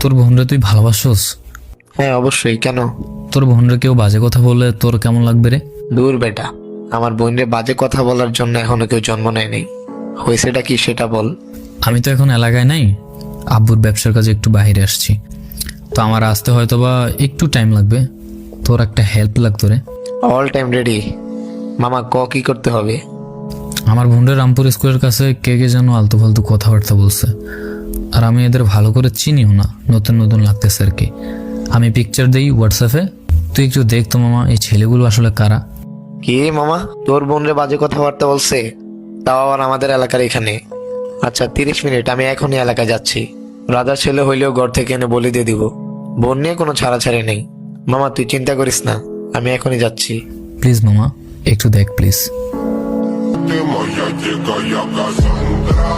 তোর বোনরে তুই ভালোবাসোস? হ্যাঁ অবশ্যই, কেন? তোর বোনরে কেউ বাজে কথা বললে তোর কেমন লাগবে রে? দূর বেটা, আমার বোনরে বাজে কথা বলার জন্য এখনো কেউ জন্ম নেয়নি। হয়েছেটা কি সেটা বল। আমি তো এখন এলাকায় নাই, আব্বুর ব্যবসার কাজে একটু বাইরে আসছি, তো আমার আসতে হয়তো বা একটু টাইম লাগবে। তোর একটা হেল্প লাগতো রে। All time ready. মামা কি করতে হবে? আমার বোনরে রামপুর স্কুলের কাছে কে কে যেন আলতু ফালতু কথাবার্তা বলছে, আর আমি এদের ভালো করে চিনিও না, নতুন নতুন লাগতেছে আর কি। আমি পিকচার দিই হোয়াটসঅ্যাপে, তুই একটু দেখ তো মামা এই ছেলেগুলো আসলে কারা। কি মামা, তোর বোনরে বাজে কথাবার্তা বলছে? তাও আবার আমাদের এলাকার এখানে? আচ্ছা 30 মিনিট, আমি এখনই এলাকায় যাচ্ছি। রাজার ছেলে হইলেও ঘর থেকে এনে বলে দিয়ে দিব। বোন নিয়ে কোনো ছাড়াছাড়ি নেই। মামা তুই চিন্তা করিস না, আমি এখনই যাচ্ছি। প্লিজ মামা, একটু দেখ প্লিজ। Ты моя дикая Кассандра,